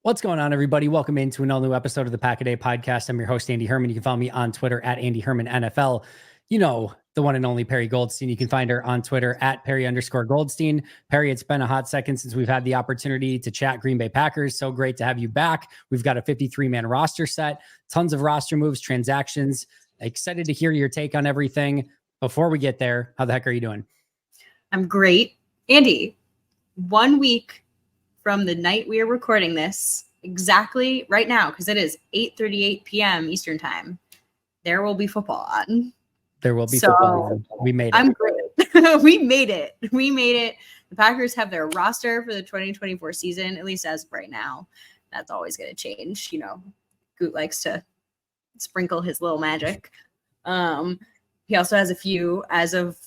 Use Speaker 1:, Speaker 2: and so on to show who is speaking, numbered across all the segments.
Speaker 1: What's going on, everybody? Welcome into an all-new episode of the PackADay podcast. I'm your host, Andy Herman. You can follow me on Twitter at Andy Herman NFL. You know, the one and only Perri Goldstein. You can find her on Twitter at Perri_Goldstein. Perri, it's been a hot second since we've had the opportunity to chat Green Bay Packers. So great to have you back. We've got a 53-man roster set, tons of roster moves, transactions. Excited to hear your take on everything. Before we get there, how the heck are you doing?
Speaker 2: I'm great. Andy, 1 week from the night we are recording this, exactly right now, because it is 8:38 p.m. Eastern time, there will be football on.
Speaker 1: There will be football on. We made it.
Speaker 2: I'm great. We made it. We made it. The Packers have their roster for the 2024 season, at least as of right now. That's always going to change. You know, Goot likes to sprinkle his little magic. He also has a few, as of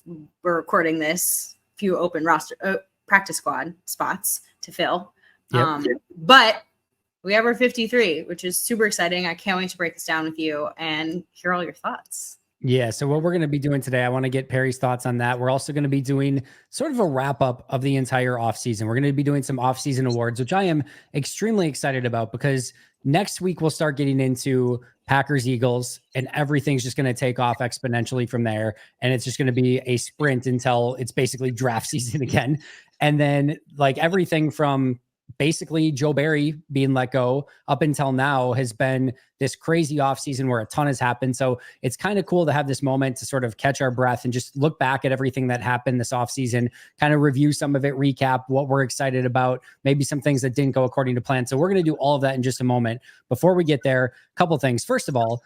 Speaker 2: we're recording this, few open roster practice squad spots to fill. Yep. But we have our 53, which is super exciting. I can't wait to break this down with you and hear all your thoughts.
Speaker 1: Yeah. So what we're going to be doing today, I want to get Perri's thoughts on that. We're also going to be doing sort of a wrap up of the entire offseason. We're going to be doing some offseason awards, which I am extremely excited about because next week we'll start getting into Packers, Eagles, and everything's just going to take off exponentially from there. And it's just going to be a sprint until it's basically draft season again. And then like everything from basically Joe Barry being let go up until now has been this crazy offseason where a ton has happened. So it's kind of cool to have this moment to sort of catch our breath and just look back at everything that happened this offseason, kind of review some of it, recap what we're excited about, maybe some things that didn't go according to plan. So we're going to do all of that in just a moment. Before we get there, a couple things. First of all,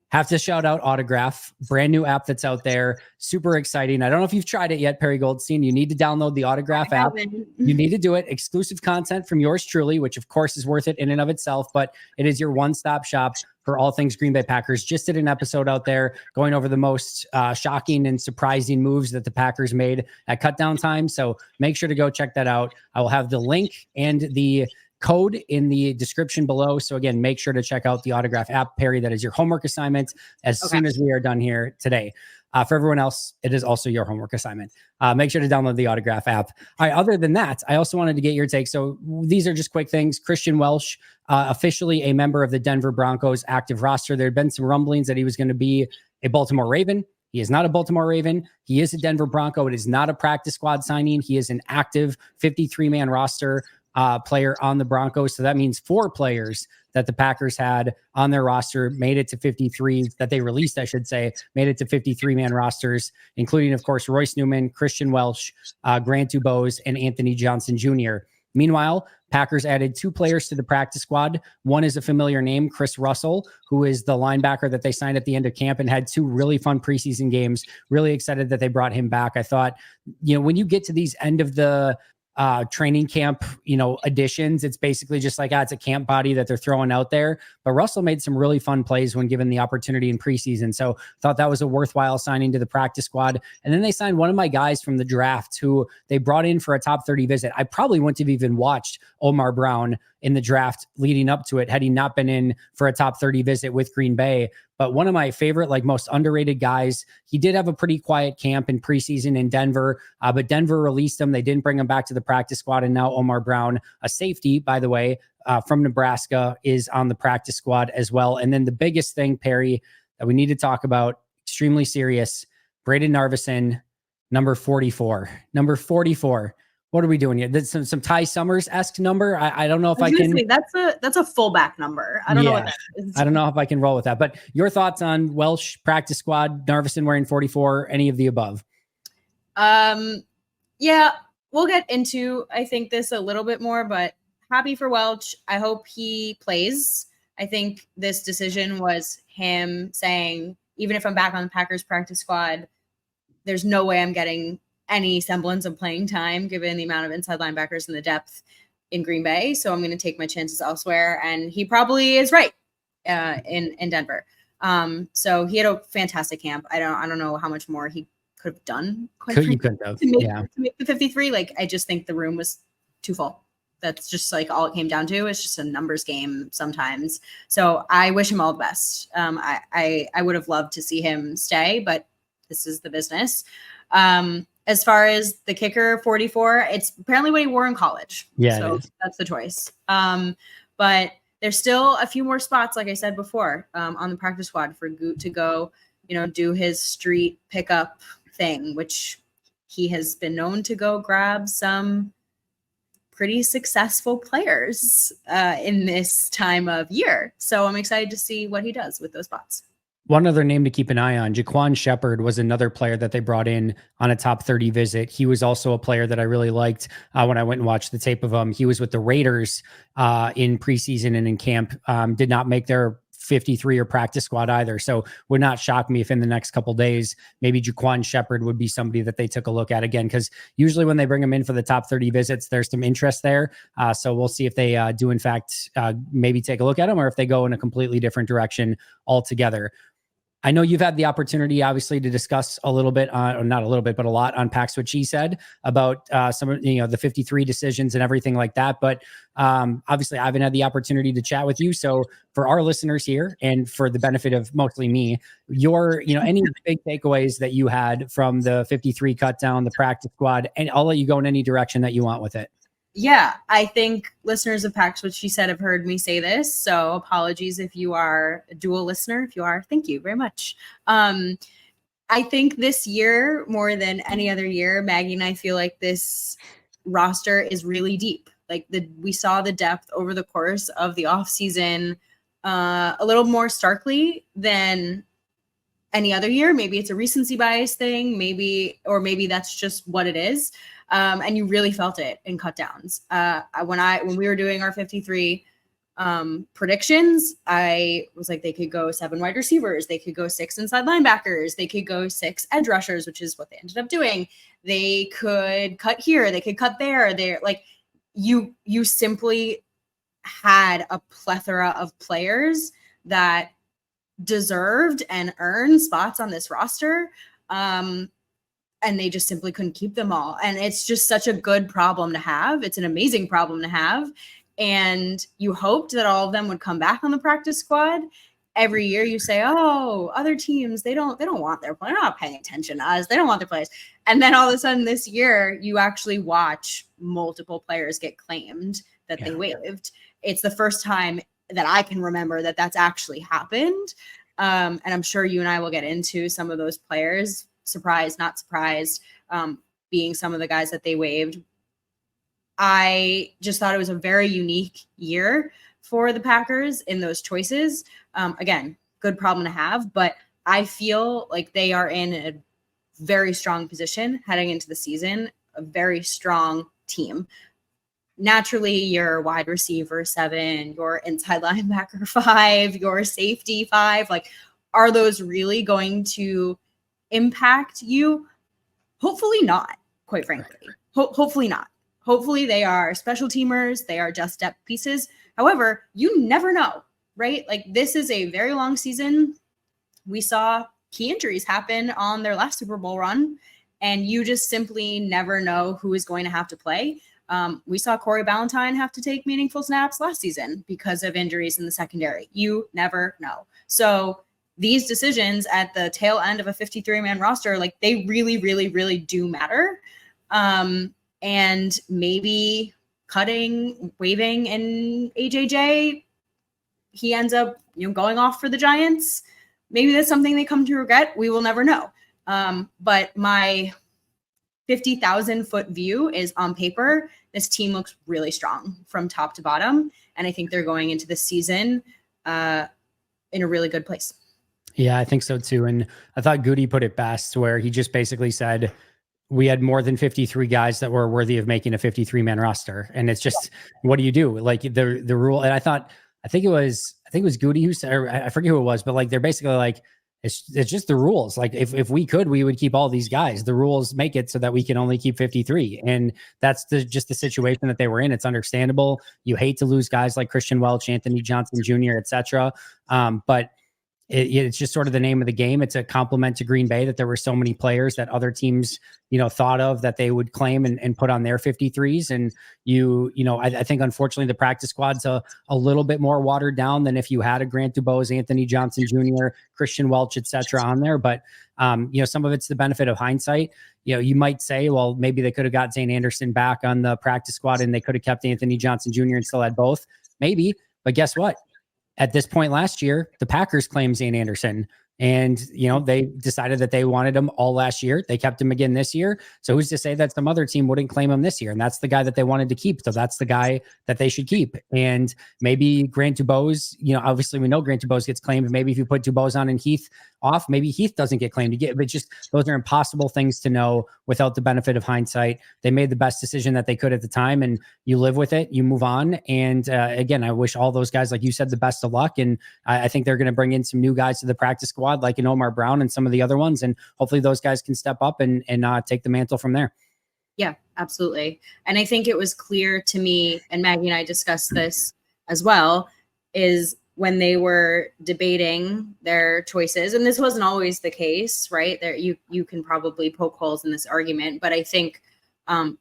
Speaker 1: have to shout out Autograph, brand new app that's out there. Super exciting. I don't know if you've tried it yet, Perri Goldstein. You need to download the Autograph app. You need to do it. Exclusive content from yours truly, which of course is worth it in and of itself, but it is your one-stop shop for all things Green Bay Packers. Just did an episode out there going over the most shocking and surprising moves that the Packers made at cutdown time. So make sure to go check that out. I will have the link and the code in the description below. So again, make sure to check out the Autograph app, Perri. That is your homework assignment as soon as we are done here today. For everyone else, it is also your homework assignment. Make sure to download the Autograph app. All right, other than that, I also wanted to get your take. So these are just quick things. Christian Welch, officially a member of the Denver Broncos active roster. There had been some rumblings that he was going to be a Baltimore Raven. He is not a Baltimore Raven. He is a Denver Bronco. It is not a practice squad signing. He is an active 53-man roster player on the Broncos. So that means 4 players that the Packers had on their roster made it to 53, that they released, I should say, made it to 53-man rosters, including, of course, Royce Newman, Christian Welch, Grant Dubose, and Anthony Johnson Jr. Meanwhile, Packers added 2 players to the practice squad. One is a familiar name, Chris Russell, who is the linebacker that they signed at the end of camp and had 2 really fun preseason games. Really excited that they brought him back. I thought, you know, when you get to these end of the training camp, you know, additions, it's basically just like, it's a camp body that they're throwing out there. But Russell made some really fun plays when given the opportunity in preseason. So thought that was a worthwhile signing to the practice squad. And then they signed one of my guys from the draft who they brought in for a top 30 visit. I probably wouldn't have even watched Omar Brown in the draft leading up to it had he not been in for a top 30 visit with Green Bay. But one of my favorite, like most underrated guys, he did have a pretty quiet camp in preseason in Denver, but Denver released him. They didn't bring him back to the practice squad. And now Omar Brown, a safety, by the way, from Nebraska, is on the practice squad as well. And then the biggest thing, Perri, that we need to talk about, extremely serious, Braden Narvison, number 44. Number 44. What are we doing here? That's some Ty Summers-esque number. I don't know if I can.
Speaker 2: That's a fullback number. I don't know what that is.
Speaker 1: I don't know if I can roll with that. But your thoughts on Welch, practice squad, Narvison wearing 44, any of the above?
Speaker 2: Yeah, we'll get into, I think, this a little bit more, but happy for Welch. I hope he plays. I think this decision was him saying, even if I'm back on the Packers practice squad, there's no way I'm getting any semblance of playing time given the amount of inside linebackers and the depth in Green Bay. So I'm going to take my chances elsewhere. And he probably is right in Denver. So he had a fantastic camp. I don't know how much more he could have done.
Speaker 1: You couldn't have.
Speaker 2: To make the 53. Like, I just think the room was too full. That's just like all it came down to. It's just a numbers game sometimes. So I wish him all the best. I would have loved to see him stay, but this is the business. As far as the kicker, 44, it's apparently what he wore in college.
Speaker 1: Yeah,
Speaker 2: so that's the choice. but there's still a few more spots, like I said before, on the practice squad for Goot to go, do his street pickup thing, which he has been known to go grab some pretty successful players in this time of year. So I'm excited to see what he does with those spots.
Speaker 1: One other name to keep an eye on, Jaquan Shepard was another player that they brought in on a top 30 visit. He was also a player that I really liked when I went and watched the tape of him. He was with the Raiders in preseason and in camp, did not make their 53 or practice squad either. So would not shock me if in the next couple days, maybe Jaquan Shepard would be somebody that they took a look at again, because usually when they bring them in for the top 30 visits, there's some interest there. So we'll see if they do in fact maybe take a look at them, or if they go in a completely different direction altogether. I know you've had the opportunity, obviously, to discuss a little bit on, or not a little bit, but a lot on Packs What She Said about some of the 53 decisions and everything like that. But obviously, I haven't had the opportunity to chat with you. So for our listeners here, and for the benefit of mostly me, your any big takeaways that you had from the 53 cut down, the practice squad, and I'll let you go in any direction that you want with it.
Speaker 2: Yeah, I think listeners of Packs What She Said have heard me say this, so apologies if you are a dual listener. If you are, thank you very much. I think this year, more than any other year, Maggie and I feel like this roster is really deep. Like we saw the depth over the course of the offseason a little more starkly than any other year. Maybe it's a recency bias thing, maybe that's just what it is. And you really felt it in cut downs. When we were doing our 53 predictions, I was like, they could go 7 wide receivers, they could go 6 inside linebackers, they could go 6 edge rushers, which is what they ended up doing. They could cut here, they could cut there. They're like, you simply had a plethora of players that deserved and earned spots on this roster. And they just simply couldn't keep them all. And it's just such a good problem to have. It's an amazing problem to have. And you hoped that all of them would come back on the practice squad. Every year you say, oh, other teams, they don't want their players. They're not paying attention to us. They don't want their players. And then all of a sudden this year, you actually watch multiple players get claimed that they waived. It's the first time that I can remember that that's actually happened. And I'm sure you and I will get into some of those players, surprised, not surprised, being some of the guys that they waived. I just thought it was a very unique year for the Packers in those choices. Again, good problem to have, but I feel like they are in a very strong position heading into the season, a very strong team. Naturally, your wide receiver 7, your inside linebacker 5, your safety 5, like, are those really going to impact you? Hopefully not, quite frankly. Hopefully not. Hopefully they are special teamers. They are just depth pieces. However, you never know, right? Like, this is a very long season. We saw key injuries happen on their last Super Bowl run, and you just simply never know who is going to have to play. We saw Corey Ballantyne have to take meaningful snaps last season because of injuries in the secondary. You never know. So these decisions at the tail end of a 53-man roster, like, they really, really, really do matter. And maybe waiving in AJJ, he ends up, going off for the Giants. Maybe that's something they come to regret. We will never know. But my 50,000 foot view is, on paper, this team looks really strong from top to bottom. And I think they're going into the season in a really good place.
Speaker 1: Yeah, I think so too. And I thought Goody put it best, where he just basically said, we had more than 53 guys that were worthy of making a 53-man roster. And it's just, what do you do? Like, the rule. And I think it was Goody who said, or I forget who it was, but like, they're basically like, it's just the rules. Like, if we could, we would keep all these guys. The rules make it so that we can only keep 53. And that's just the situation that they were in. It's understandable. You hate to lose guys like Christian Welch, Anthony Johnson Jr., etc. But it's just sort of the name of the game. It's a compliment to Green Bay that there were so many players that other teams, thought of that they would claim and put on their 53s. And I think unfortunately the practice squad's a little bit more watered down than if you had a Grant Dubose, Anthony Johnson Jr., Christian Welch, etc. on there. But some of it's the benefit of hindsight. You might say, well, maybe they could have got Zane Anderson back on the practice squad and they could have kept Anthony Johnson Jr. and still had both. Maybe. But guess what? At this point last year, the Packers claimed Zane Anderson. And, they decided that they wanted him all last year. They kept him again this year. So who's to say that some other team wouldn't claim him this year? And that's the guy that they wanted to keep. So that's the guy that they should keep. And maybe Grant Dubose, obviously we know Grant Dubose gets claimed. Maybe if you put Dubose on and Heath off, maybe Heath doesn't get claimed. But just those are impossible things to know without the benefit of hindsight. They made the best decision that they could at the time, and you live with it, you move on. And again, I wish all those guys, like you said, the best of luck. And I think they're going to bring in some new guys to the practice squad, like an Omar Brown and some of the other ones. And hopefully those guys can step up and take the mantle from there.
Speaker 2: Yeah, absolutely. And I think it was clear to me, and Maggie and I discussed this as well, is when they were debating their choices, and this wasn't always the case, right? There, you can probably poke holes in this argument, but I think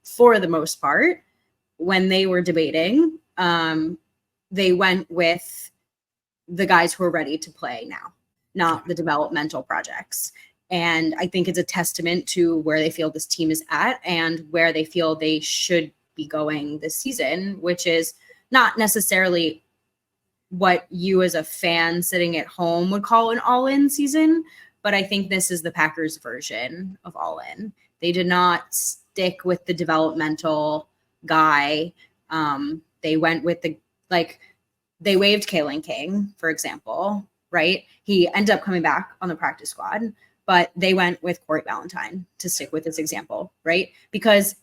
Speaker 2: for the most part, when they were debating, they went with the guys who are ready to play now, not the developmental projects. And I think it's a testament to where they feel this team is at and where they feel they should be going this season, which is not necessarily what you as a fan sitting at home would call an all-in season. But I think this is the Packers version of all-in. They did not stick with the developmental guy. They went with they waived Kalen King, for example, right? He ended up coming back on the practice squad, but they went with Corey Valentine to stick with this example, right? Because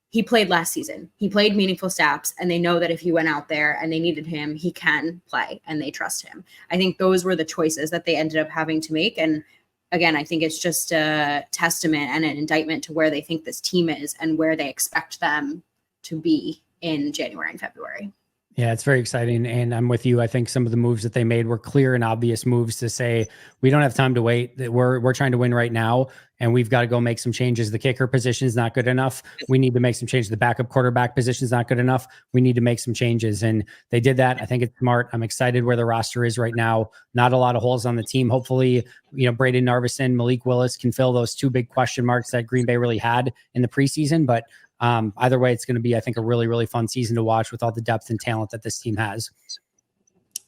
Speaker 2: he played last season. He played meaningful snaps, and they know that if he went out there and they needed him, he can play, and they trust him. I think those were the choices that they ended up having to make. And again, I think it's just a testament and an indictment to where they think this team is and where they expect them to be in January and February.
Speaker 1: Yeah, it's very exciting. And I'm with you. I think some of the moves that they made were clear and obvious moves to say, we don't have time to wait. We're trying to win right now, and we've got to go make some changes. The kicker position is not good enough. We need to make some changes. The backup quarterback position is not good enough. We need to make some changes. And they did that. I think it's smart. I'm excited where the roster is right now. Not a lot of holes on the team. Hopefully, Braden Narvison, Malik Willis can fill those two big question marks that Green Bay really had in the preseason. But either way, it's going to be, I think, a really, really fun season to watch with all the depth and talent that this team has.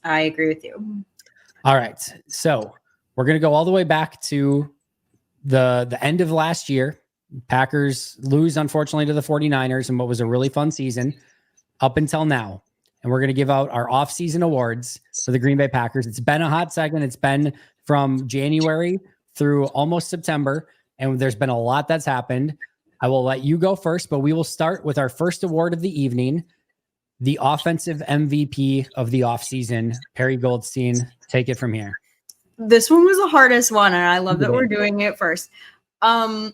Speaker 2: I agree with you.
Speaker 1: All right. So we're going to go all the way back to the end of last year. Packers lose, unfortunately, to the 49ers in what was a really fun season up until now. And we're going to give out our off-season awards for the Green Bay Packers. It's been a hot second. It's been from January through almost September, and there's been a lot that's happened. I will let you go first, but we will start with our first award of the evening, the offensive MVP of the offseason. Perri Goldstein, take it from here.
Speaker 2: This one was the hardest one, and I love that we're doing it first. I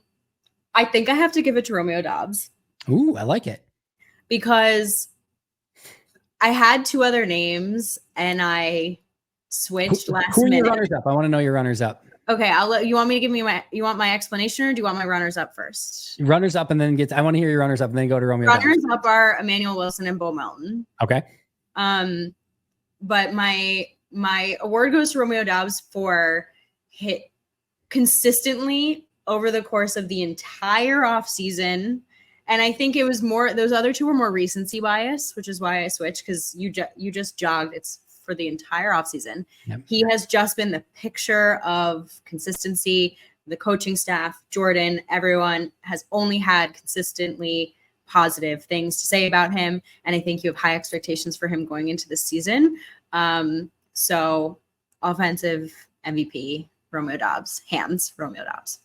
Speaker 2: think I have to give it to Romeo Doubs.
Speaker 1: Ooh, I like it.
Speaker 2: Because I had two other names, and I switched last minute.
Speaker 1: Who are your runners up? I want to know your runners up.
Speaker 2: Okay, you want me to give me you want my explanation, or do you want my runners up first?
Speaker 1: Runners up, and then I want to hear your runners up, and then go to Romeo.
Speaker 2: Runners up are Emmanuel Wilson and Bo Melton.
Speaker 1: Okay.
Speaker 2: But my award goes to Romeo Doubs for hit consistently over the course of the entire offseason. And I think it was more, those other two were more recency bias, which is why I switched, because you just jogged. It's for the entire offseason. Yep. He has just been the picture of consistency. The coaching staff, Jordan, everyone has only had consistently positive things to say about him. And I think you have high expectations for him going into this season. So offensive MVP, Romeo Doubs, Romeo Doubs.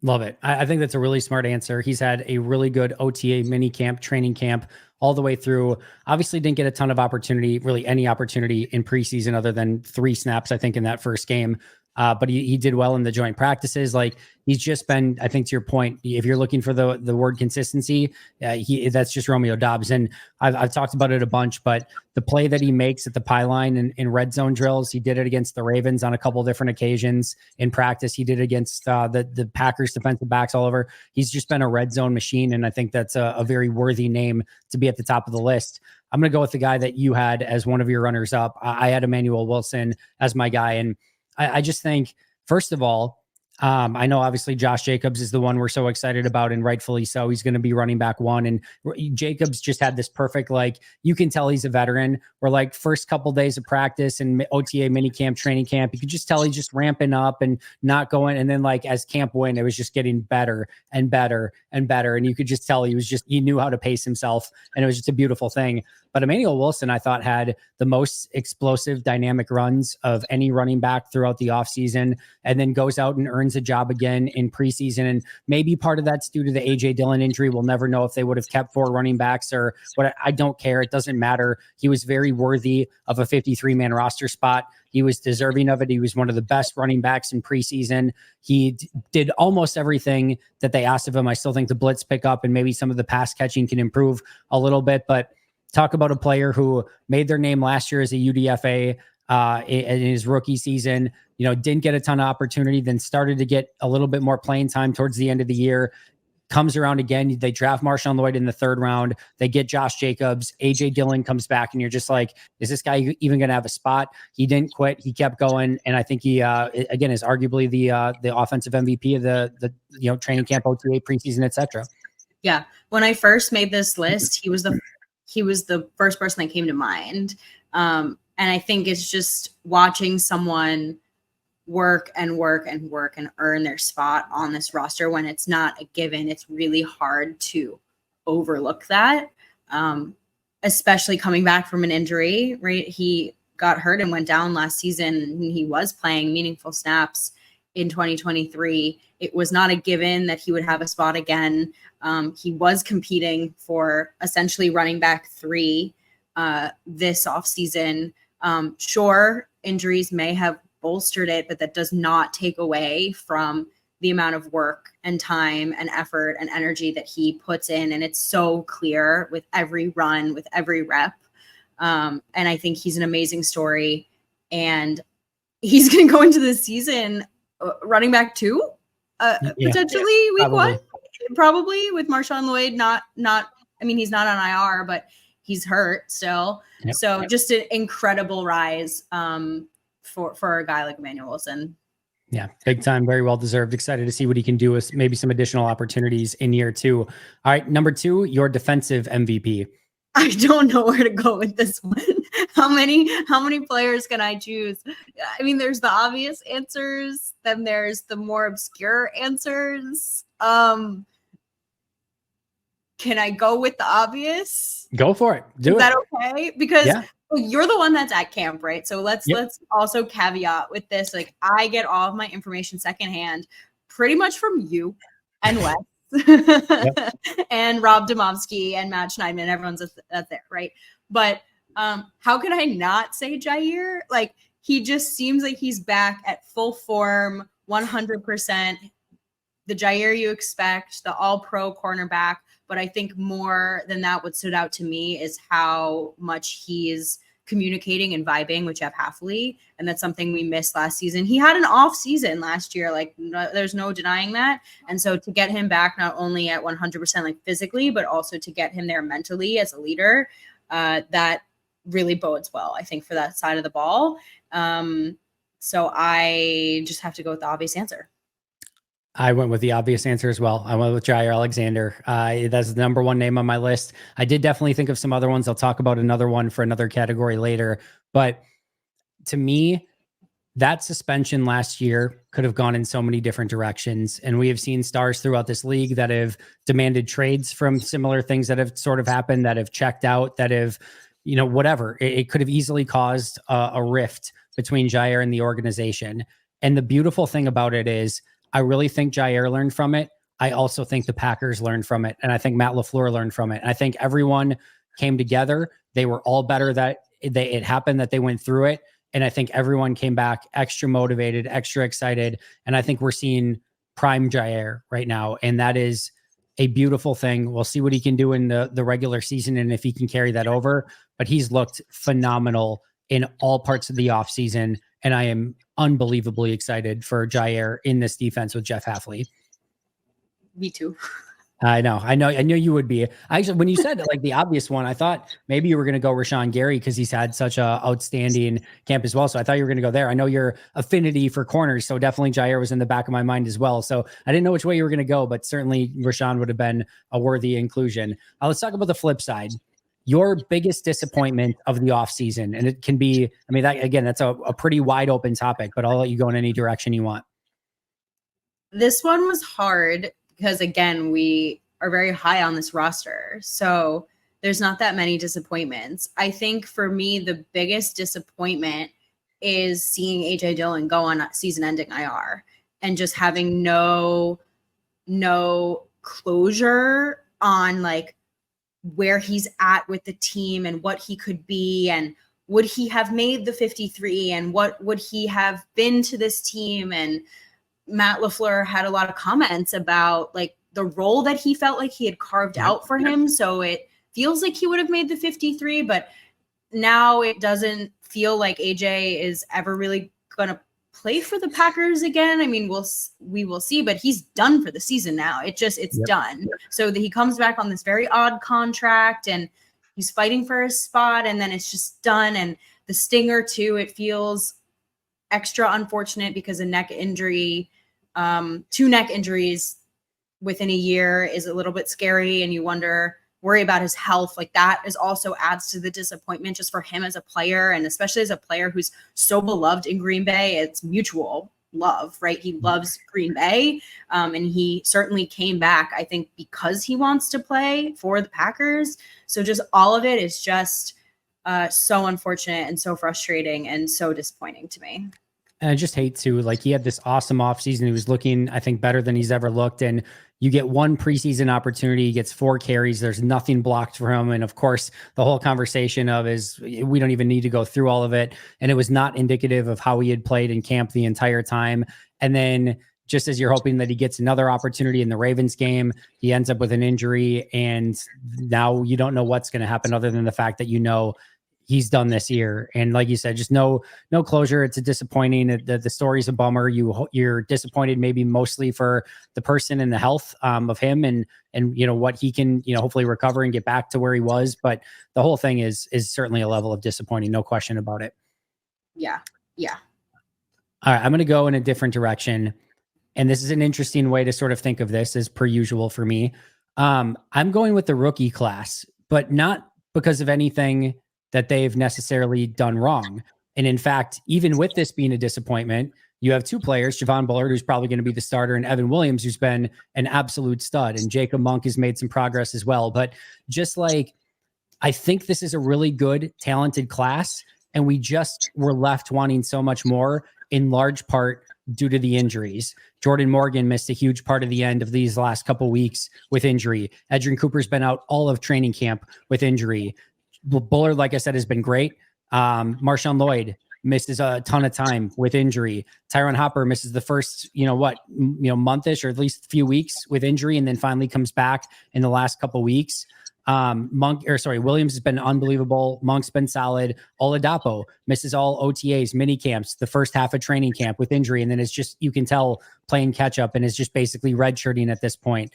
Speaker 1: Love it. I think that's a really smart answer. He's had a really good OTA mini camp, training camp all the way through. Obviously didn't get a ton of opportunity, really any opportunity in preseason other than 3 snaps, I think, in that first game. But he did well in the joint practices. Like, he's just been, I think to your point, if you're looking for the word consistency, that's just Romeo Doubs. And I've talked about it a bunch, but the play that he makes at the pylon in red zone drills, he did it against the Ravens on a couple of different occasions in practice. He did it against the Packers defensive backs all over. He's just been a red zone machine. And I think that's a very worthy name to be at the top of the list. I'm going to go with the guy that you had as one of your runners up. I had Emmanuel Wilson as my guy. And I just think, first of all, I know obviously Josh Jacobs is the one we're so excited about, and rightfully so. He's going to be running back one. And Jacobs just had this perfect, like, you can tell he's a veteran. Where like first couple days of practice and OTA minicamp, training camp, you could just tell he's just ramping up and not going. And then like as camp went, it was just getting better and better and better. And you could just tell he knew how to pace himself. And it was just a beautiful thing. But Emmanuel Wilson, I thought, had the most explosive dynamic runs of any running back throughout the offseason, and then goes out and earns a job again in preseason. And maybe part of that's due to the AJ Dillon injury. We'll never know if they would have kept 4 running backs or what. I don't care. It doesn't matter. He was very worthy of a 53-man roster spot. He was deserving of it. He was one of the best running backs in preseason. He did almost everything that they asked of him. I still think the blitz pickup and maybe some of the pass catching can improve a little bit, but talk about a player who made their name last year as a UDFA in his rookie season, didn't get a ton of opportunity, then started to get a little bit more playing time towards the end of the year, comes around again. They draft Marshawn Lloyd in the 3rd round. They get Josh Jacobs. AJ Dillon comes back, and you're just like, is this guy even going to have a spot? He didn't quit. He kept going. And I think he, again, is arguably the offensive MVP of the training camp, OTA, preseason, etc.
Speaker 2: Yeah. When I first made this list, he was the first person that came to mind. And I think it's just watching someone work and work and work and earn their spot on this roster when it's not a given. It's really hard to overlook that, especially coming back from an injury, right? He got hurt and went down last season, and he was playing meaningful snaps in 2023. It was not a given that he would have a spot again. He was competing for essentially running back 3 this offseason. Sure, injuries may have bolstered it, but that does not take away from the amount of work and time and effort and energy that he puts in. And it's so clear with every run, with every rep. And I think he's an amazing story. And he's going to go into the season running back 2, potentially week 1, probably with Marshawn Lloyd. He's not on IR, but he's hurt still. So just an incredible rise for a guy like Emmanuel Wilson.
Speaker 1: Yeah, big time. Very well deserved. Excited to see what he can do with maybe some additional opportunities in year 2. All right, number 2, your defensive MVP.
Speaker 2: I don't know where to go with this one. How many players can I choose? I mean, there's the obvious answers, then there's the more obscure answers. Can I go with the obvious?
Speaker 1: Go for it.
Speaker 2: Is that okay? Because you're the one that's at camp, right? So let's also caveat with this. Like, I get all of my information secondhand, pretty much from you and Wes. And Rob Domofsky and Matt Schneidman. Everyone's that's there, right? But how could I not say Jair? Like, he just seems like he's back at full form, 100%. The Jair you expect, the all-pro cornerback. But I think more than that, what stood out to me is how much he's communicating and vibing with Jeff Hafley. And that's something we missed last season. He had an off season last year. Like, there's no denying that. And so to get him back, not only at 100% like physically, but also to get him there mentally as a leader, that really bodes well, I think, for that side of the ball. So I just have to go with the obvious answer.
Speaker 1: I went with the obvious answer as well. I went with Jair Alexander. That's the number 1 name on my list. I did definitely think of some other ones. I'll talk about another one for another category later. But to me, that suspension last year could have gone in so many different directions. And we have seen stars throughout this league that have demanded trades from similar things that have sort of happened, that have checked out, that have, whatever. It could have easily caused a rift between Jair and the organization. And the beautiful thing about it is, I really think Jair learned from it. I also think the Packers learned from it. And I think Matt LaFleur learned from it. And I think everyone came together. They were all better that it happened, that they went through it. And I think everyone came back extra motivated, extra excited. And I think we're seeing prime Jair right now. And that is a beautiful thing. We'll see what he can do in the regular season and if he can carry that over. But he's looked phenomenal in all parts of the offseason. And I am unbelievably excited for Jair in this defense with Jeff Hafley.
Speaker 2: Me too.
Speaker 1: I know you would be. Actually, when you said like the obvious one, I thought maybe you were going to go Rashawn Gary because he's had such a outstanding camp as well. So I thought you were going to go there. I know your affinity for corners, so definitely Jair was in the back of my mind as well. So I didn't know which way you were going to go, but certainly Rashawn would have been a worthy inclusion. Let's talk about the flip side. Your biggest disappointment of the offseason, and it can be, I mean, that again, that's a pretty wide open topic, but I'll let you go in any direction you want.
Speaker 2: This one was hard because, again, we are very high on this roster. So there's not that many disappointments. I think for me, the biggest disappointment is seeing AJ Dillon go on season-ending IR and just having no closure on like where he's at with the team and what he could be, and would he have made the 53, and what would he have been to this team. And Matt LaFleur had a lot of comments about like the role that he felt like he had carved out for him. So it feels like he would have made the 53, but now it doesn't feel like AJ is ever really going to play for the Packers again. I mean, we will see, but he's done for the season now. It's done. So he comes back on this very odd contract and he's fighting for his spot, and then it's just done. And the stinger too, it feels extra unfortunate because a neck injury, 2 neck injuries within a year is a little bit scary, and you worry about his health. Like that is also adds to the disappointment just for him as a player, and especially as a player who's so beloved in Green Bay. It's mutual love, right? He loves Green Bay, and he certainly came back, I think, because he wants to play for the Packers. So just all of it is just so unfortunate and so frustrating and so disappointing to me.
Speaker 1: And I just hate to, like, he had this awesome offseason. He was looking, I think, better than he's ever looked. And you get one preseason opportunity, he gets 4 carries. There's nothing blocked for him. And of course, the whole conversation of we don't even need to go through all of it. And it was not indicative of how he had played in camp the entire time. And then just as you're hoping that he gets another opportunity in the Ravens game, he ends up with an injury. And now you don't know what's going to happen other than the fact that he's done this year. And like you said, just no closure. It's a disappointing. The story's a bummer. You're disappointed maybe mostly for the person and the health of him and what he can, hopefully recover and get back to where he was. But the whole thing is certainly a level of disappointing. No question about it.
Speaker 2: Yeah. Yeah.
Speaker 1: All right. I'm going to go in a different direction. And this is an interesting way to sort of think of this, as per usual for me. I'm going with the rookie class, but not because of anything that they've necessarily done wrong. And in fact, even with this being a disappointment, you have 2 players, Javon Bullard, who's probably going to be the starter, and Evan Williams, who's been an absolute stud. And Jacob Monk has made some progress as well. But just like, I think this is a really good, talented class. And we just were left wanting so much more, in large part due to the injuries. Jordan Morgan missed a huge part of the end of these last couple weeks with injury. Edgerrin Cooper's been out all of training camp with injury. Bullard, like I said, has been great. Marshawn Lloyd misses a ton of time with injury. Tyron Hopper misses the first, monthish or at least few weeks with injury, and then finally comes back in the last couple weeks. Williams has been unbelievable. Monk's been solid. Oladapo misses all OTAs, mini camps, the first half of training camp with injury. And then it's just, you can tell, playing catch up, and is just basically redshirting at this point.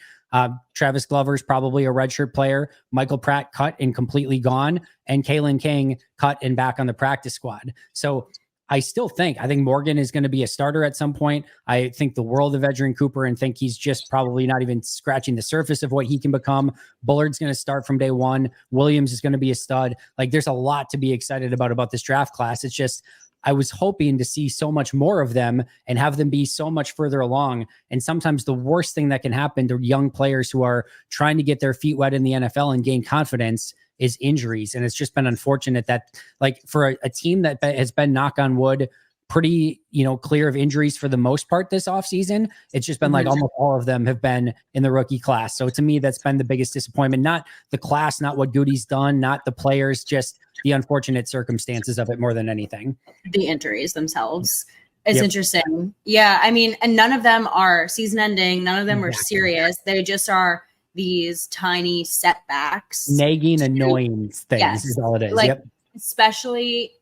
Speaker 1: Travis Glover's probably a redshirt player. Michael Pratt cut and completely gone. And Kalen King cut and back on the practice squad. So I think Morgan is going to be a starter at some point. I think the world of Edgerrin Cooper and think he's just probably not even scratching the surface of what he can become. Bullard's going to start from day one. Williams is going to be a stud. Like, there's a lot to be excited about this draft class. It's just, I was hoping to see so much more of them and have them be so much further along. And sometimes the worst thing that can happen to young players who are trying to get their feet wet in the NFL and gain confidence is injuries. And it's just been unfortunate that, like, for a team that has been, knock on wood, pretty, clear of injuries for the most part this offseason, it's just been like almost all of them have been in the rookie class. So to me, that's been the biggest disappointment. Not the class, not what Goody's done, not the players, just the unfortunate circumstances of it more than anything.
Speaker 2: The injuries themselves. It's interesting. Yeah. I mean, and none of them are season ending. None of them are serious. They just are these tiny setbacks.
Speaker 1: Nagging, annoying things is all it is.
Speaker 2: Like, especially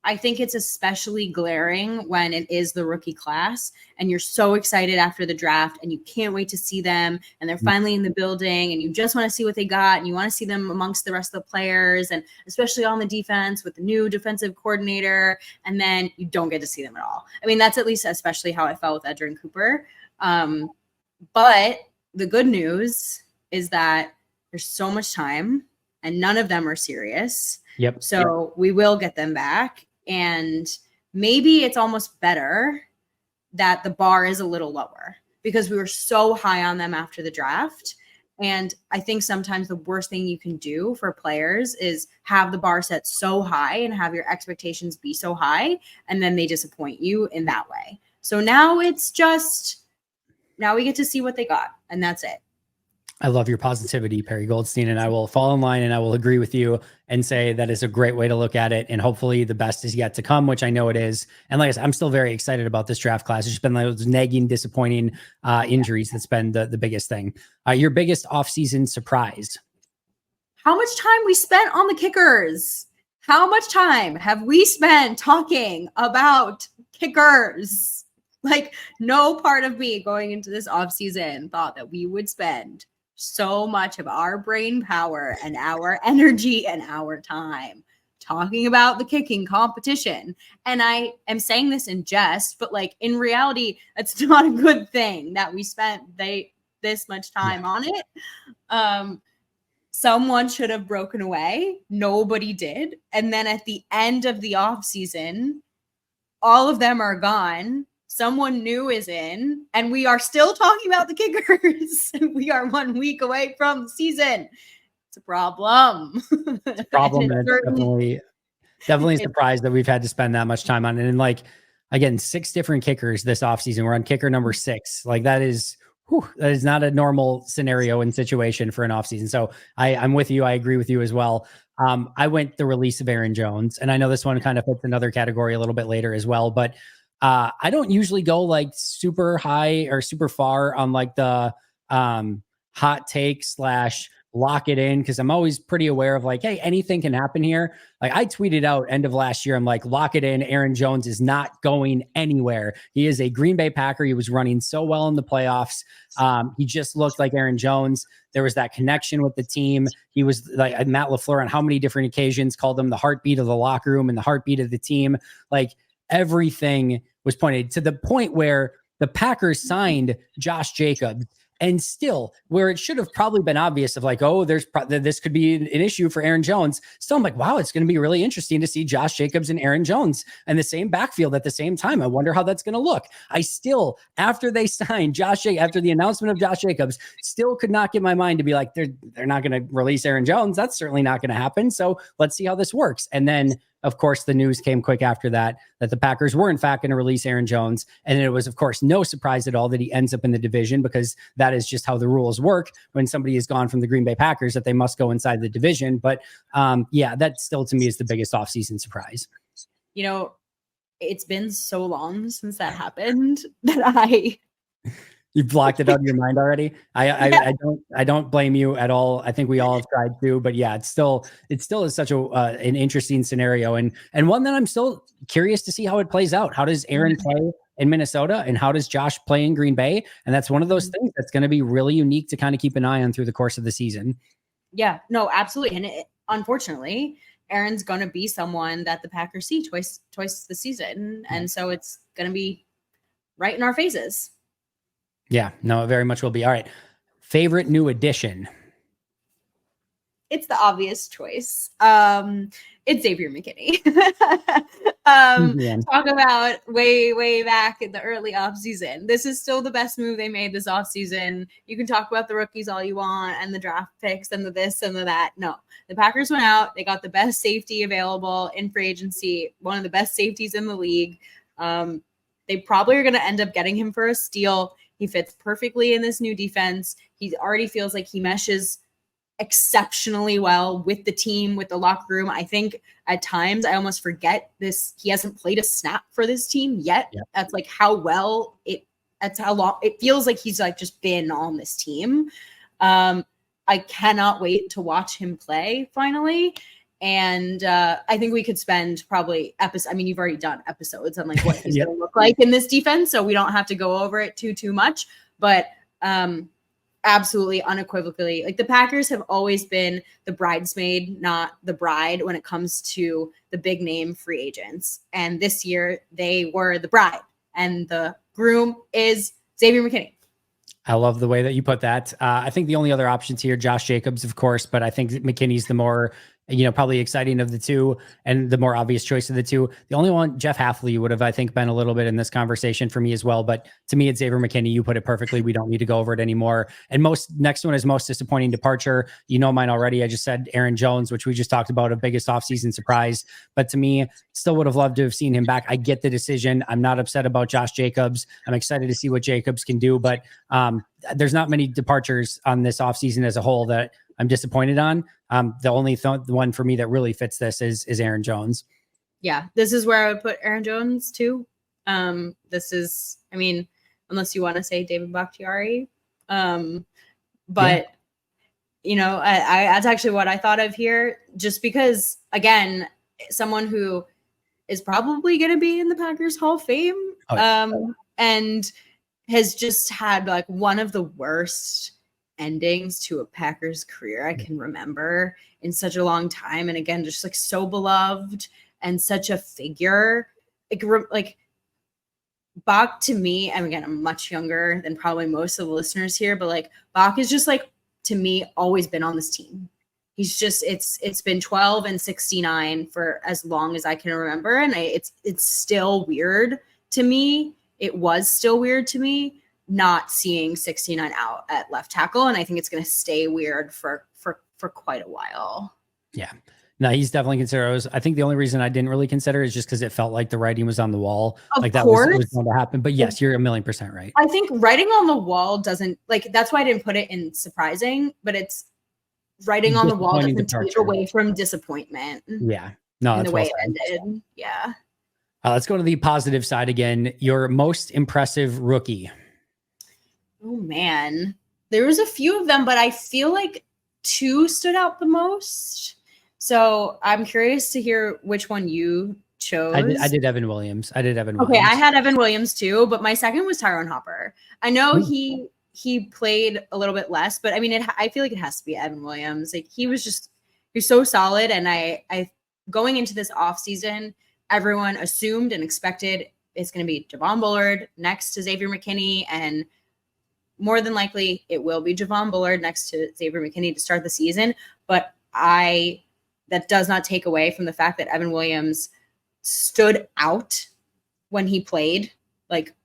Speaker 2: I think it's especially glaring when it is the rookie class and you're so excited after the draft and you can't wait to see them and they're finally in the building and you just want to see what they got and you want to see them amongst the rest of the players and especially on the defense with the new defensive coordinator, and then you don't get to see them at all. I mean, that's at least especially how I felt with Edgerrin Cooper. But the good news is that there's so much time and none of them are serious.
Speaker 1: Yep.
Speaker 2: So we will get them back. And maybe it's almost better that the bar is a little lower because we were so high on them after the draft. And I think sometimes the worst thing you can do for players is have the bar set so high and have your expectations be so high, and then they disappoint you in that way. So now it's just, now we get to see what they got, and that's it.
Speaker 1: I love your positivity, Perri Goldstein, and I will fall in line and I will agree with you and say that is a great way to look at it. And hopefully the best is yet to come, which I know it is. And like I said, I'm still very excited about this draft class. It's just been those nagging, disappointing injuries that's been the biggest thing. Your biggest offseason surprise?
Speaker 2: How much time we spent on the kickers? How much time have we spent talking about kickers? Like, no part of me going into this offseason thought that we would spend so much of our brain power and our energy and our time talking about the kicking competition. And I am saying this in jest, but like in reality, it's not a good thing that we spent this much time on it. Someone should have broken away. Nobody did. And then at the end of the offseason, all of them are gone. Someone new is in, and we are still talking about the kickers. We are 1 week away from the season. It's a problem.
Speaker 1: It's a problem. And definitely surprised that we've had to spend that much time on it. And like, again, 6 different kickers this offseason. We're on kicker number 6. Like that is not a normal scenario and situation for an offseason. So I'm with you. I agree with you as well. I went the release of Aaron Jones, and I know this one kind of fits another category a little bit later as well, but I don't usually go like super high or super far on like the hot take / lock it in, because I'm always pretty aware of like, hey, anything can happen here. Like I tweeted out end of last year, I'm like, lock it in. Aaron Jones is not going anywhere. He is a Green Bay Packer. He was running so well in the playoffs. He just looked like Aaron Jones. There was that connection with the team. He was like Matt LaFleur on how many different occasions called him the heartbeat of the locker room and the heartbeat of the team. Like everything was pointed to the point where the Packers signed Josh Jacobs, and still where it should have probably been obvious of like, oh, this could be an issue for Aaron Jones. Still, I'm like, wow, it's going to be really interesting to see Josh Jacobs and Aaron Jones and the same backfield at the same time. I wonder how that's going to look. I still, after they signed after the announcement of Josh Jacobs, still could not get my mind to be like, they're not going to release Aaron Jones. That's certainly not going to happen. So let's see how this works. And then of course, the news came quick after that the Packers were in fact going to release Aaron Jones. And it was, of course, no surprise at all that he ends up in the division, because that is just how the rules work when somebody is gone from the Green Bay Packers, that they must go inside the division. But yeah, that still to me is the biggest offseason surprise.
Speaker 2: You know, it's been so long since that happened that
Speaker 1: You blocked it out of your mind already. I don't blame you at all. I think we all have tried to, but yeah, it still is such an interesting scenario, and one that I'm still curious to see how it plays out. How does Aaron play in Minnesota, and how does Josh play in Green Bay? And that's one of those things that's going to be really unique to kind of keep an eye on through the course of the season.
Speaker 2: Yeah, no, absolutely. And unfortunately, Aaron's going to be someone that the Packers see twice this season, and so it's going to be right in our faces.
Speaker 1: Yeah, no, it very much will be. All right. Favorite new addition?
Speaker 2: It's the obvious choice. It's Xavier McKinney. Talk about way back in the early offseason. This is still the best move they made this offseason. You can talk about the rookies all you want and the draft picks and the this and the that. No, the Packers went out. They got the best safety available in free agency, one of the best safeties in the league. They probably are going to end up getting him for a steal. He fits perfectly in this new defense. He already feels like he meshes exceptionally well with the team, with the locker room. I think at times I almost forget this. He hasn't played a snap for this team yet. Yeah. That's like how well that's how long it feels like he's like just been on this team. I cannot wait to watch him play finally. And I think we could spend probably I mean, you've already done episodes on like what he's
Speaker 1: Yep.
Speaker 2: going to look like in this defense, so we don't have to go over it too much. But absolutely, unequivocally, like the Packers have always been the bridesmaid, not the bride, when it comes to the big name free agents. And this year they were the bride, and the groom is Xavier McKinney.
Speaker 1: I love the way that you put that. I think the only other options here, Josh Jacobs, of course, but I think McKinney's the more, probably exciting of the two and the more obvious choice of the two. The only one, Jeff Hafley, would have, I think, been a little bit in this conversation for me as well. But to me, it's Xavier McKinney. You put it perfectly. We don't need to go over it anymore. And next one is most disappointing departure. You know mine already. I just said Aaron Jones, which we just talked about, a biggest offseason surprise. But to me, still would have loved to have seen him back. I get the decision. I'm not upset about Josh Jacobs. I'm excited to see what Jacobs can do. But there's not many departures on this offseason as a whole that I'm disappointed on. The only one for me that really fits this is Aaron Jones.
Speaker 2: Yeah, this is where I would put Aaron Jones too. This is, I mean, unless you want to say David Bakhtiari. But I that's actually what I thought of here, just because, again, someone who is probably going to be in the Packers Hall of Fame, and has just had like one of the worst endings to a Packers career I can remember in such a long time. And again, just like so beloved and such a figure. Like Bach, to me, and again, I'm much younger than probably most of the listeners here, but like Bach is just like, to me, always been on this team. He's just, it's been 12 and 69 for as long as I can remember. And it's still weird to me. It was still weird to me not seeing 69 out at left tackle. And I think it's going to stay weird for quite a while.
Speaker 1: Yeah. No, he's definitely considered. I think the only reason I didn't really consider is just because it felt like the writing was on the wall.
Speaker 2: Of
Speaker 1: like that
Speaker 2: course.
Speaker 1: was going to happen. But yes, you're 1,000,000% right.
Speaker 2: I think writing on the wall doesn't, like, that's why I didn't put it in surprising, but it's writing on the wall doesn't take away from disappointment.
Speaker 1: Yeah. No,
Speaker 2: that's the way it ended. Yeah.
Speaker 1: Let's go to the positive side again. Your most impressive rookie.
Speaker 2: Oh, man. There was a few of them, but I feel like two stood out the most. So I'm curious to hear which one you chose.
Speaker 1: I did Evan Williams.
Speaker 2: Okay, I had Evan Williams too, but my second was Tyrone Hopper. I know he played a little bit less, but I mean, I feel like it has to be Evan Williams. Like he's so solid. And I going into this offseason, everyone assumed and expected it's going to be Javon Bullard next to Xavier McKinney, and more than likely it will be Javon Bullard next to Xavier McKinney to start the season. But that does not take away from the fact that Evan Williams stood out when he played. Like,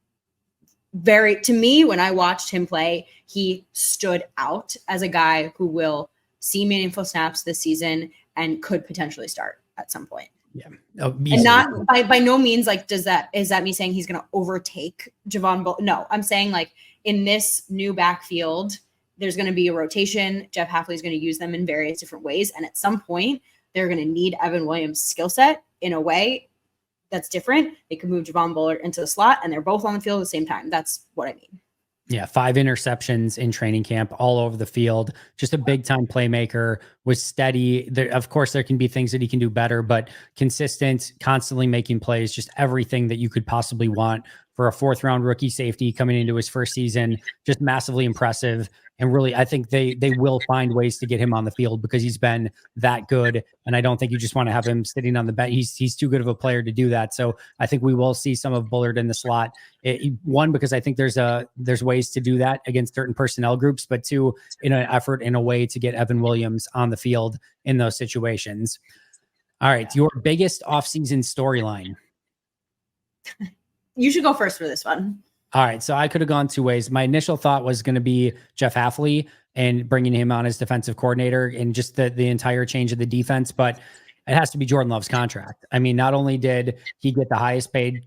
Speaker 2: to me, when I watched him play, he stood out as a guy who will see meaningful snaps this season and could potentially start at some point.
Speaker 1: Yeah.
Speaker 2: And not by no means, like, is that me saying he's going to overtake Javon Bullard? No, I'm saying, like, in this new backfield, there's going to be a rotation. Jeff Hafley is going to use them in various different ways. And at some point, they're going to need Evan Williams' skill set in a way that's different. They could move Javon Bullard into the slot, and they're both on the field at the same time. That's what I mean.
Speaker 1: Yeah, 5 interceptions in training camp, all over the field. Just a big-time playmaker, was steady. Of course, there can be things that he can do better, but consistent, constantly making plays, just everything that you could possibly want for a 4th-round rookie safety coming into his first season. Just massively impressive. And really, I think they will find ways to get him on the field because he's been that good. And I don't think you just want to have him sitting on the bench. He's too good of a player to do that. So I think we will see some of Bullard in the slot. One, because I think there's ways to do that against certain personnel groups, but two, in an effort, in a way to get Evan Williams on the field in those situations. All right, your biggest offseason storyline.
Speaker 2: You should go first for this one.
Speaker 1: All right, so I could have gone 2 ways. My initial thought was going to be Jeff Hafley and bringing him on as defensive coordinator and just the entire change of the defense, but it has to be Jordan Love's contract. I mean, not only did he get the highest paid,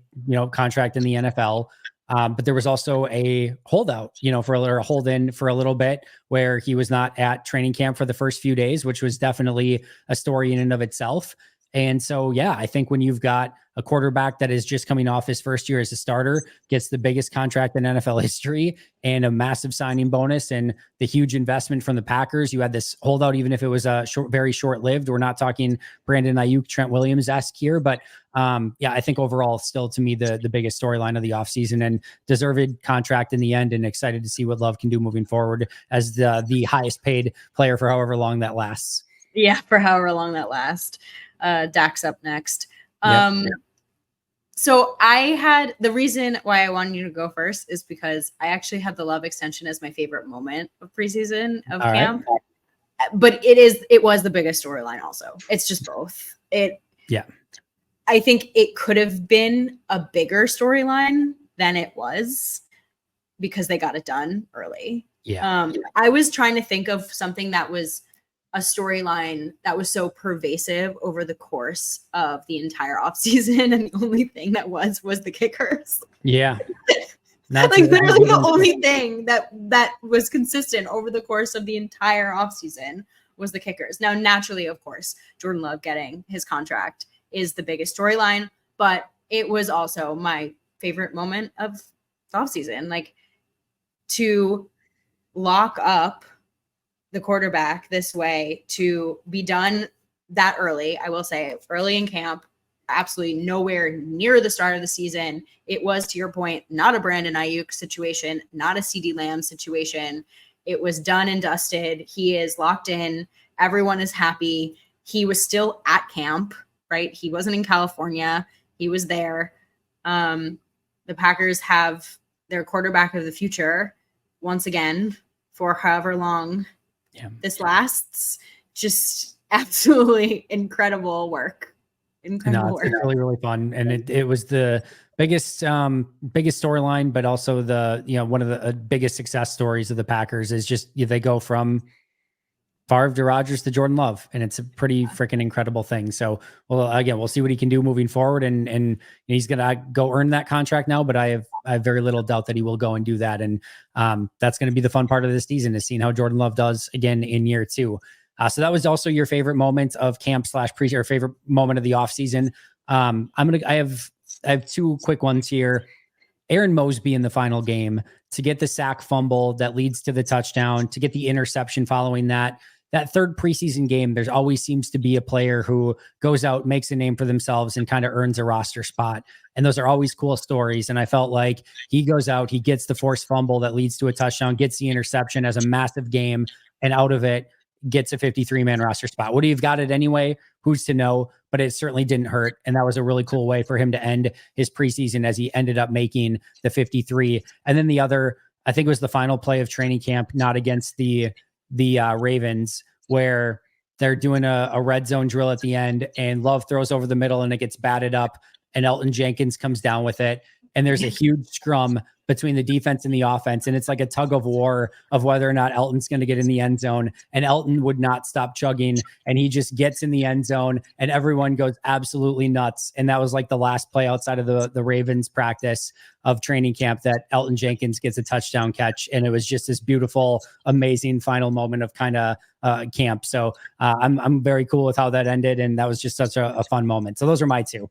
Speaker 1: contract in the NFL, but there was also a holdout, for a hold in for a little bit where he was not at training camp for the first few days, which was definitely a story in and of itself. And so, yeah, I think when you've got a quarterback that is just coming off his first year as a starter, gets the biggest contract in NFL history and a massive signing bonus and the huge investment from the Packers, you had this holdout, even if it was a very short lived. We're not talking Brandon Ayuk, Trent Williams-esque here, but yeah, I think overall, still to me, the biggest storyline of the offseason and deserved contract in the end, and excited to see what Love can do moving forward as the highest paid player for however long that lasts.
Speaker 2: Yeah, for however long that lasts. Dak's up next.
Speaker 1: Yep.
Speaker 2: So I had the reason why I wanted you to go first is because I actually had the Love extension as my favorite moment of preseason of
Speaker 1: All
Speaker 2: camp. Right. But it was the biggest storyline also. It's just both.
Speaker 1: Yeah.
Speaker 2: I think it could have been a bigger storyline than it was because they got it done early.
Speaker 1: Yeah.
Speaker 2: I was trying to think of something that was a storyline that was so pervasive over the course of the entire offseason, and the only thing that was the kickers.
Speaker 1: Yeah.
Speaker 2: Like literally the only thing that was consistent over the course of the entire offseason was the kickers. Now, naturally, of course, Jordan Love getting his contract is the biggest storyline, but it was also my favorite moment of the offseason. Like, to lock up the quarterback this way, to be done that early, I will say early in camp, absolutely nowhere near the start of the season. It was, to your point, not a Brandon Ayuk situation, not a CeeDee Lamb situation. It was done and dusted. He is locked in. Everyone is happy. He was still at camp, right? He wasn't in California. He was there. The Packers have their quarterback of the future once again for however long this lasts. Just absolutely incredible work.
Speaker 1: It's really, really fun. And it was the biggest storyline, but also one of the biggest success stories of the Packers is just they go from Favre to Rodgers to Jordan Love, and it's a pretty freaking incredible thing. So, well, again, we'll see what he can do moving forward, and he's gonna go earn that contract now. But I have very little doubt that he will go and do that, and that's going to be the fun part of this season, is seeing how Jordan Love does again in year 2. So that was also your favorite moment of camp / pre, or favorite moment of the offseason. I have 2 quick ones here. Aaron Mosby in the final game to get the sack fumble that leads to the touchdown, to get the interception following that third preseason game. There's always seems to be a player who goes out, makes a name for themselves, and kind of earns a roster spot. And those are always cool stories. And I felt like he goes out, he gets the forced fumble that leads to a touchdown, gets the interception as a massive game, and out of it gets a 53-man roster spot. Would he have got it anyway? Who's to know? But it certainly didn't hurt. And that was a really cool way for him to end his preseason, as he ended up making the 53. And then the other, I think it was the final play of training camp, not against the Ravens, where they're doing a red zone drill at the end, and Love throws over the middle and it gets batted up, and Elton Jenkins comes down with it. And there's a huge scrum between the defense and the offense. And it's like a tug of war of whether or not Elton's going to get in the end zone. And Elton would not stop chugging, and he just gets in the end zone, and everyone goes absolutely nuts. And that was like the last play outside of the Ravens practice of training camp, that Elton Jenkins gets a touchdown catch. And it was just this beautiful, amazing final moment of kind of camp. So I'm very cool with how that ended. And that was just such a fun moment. So those are my 2.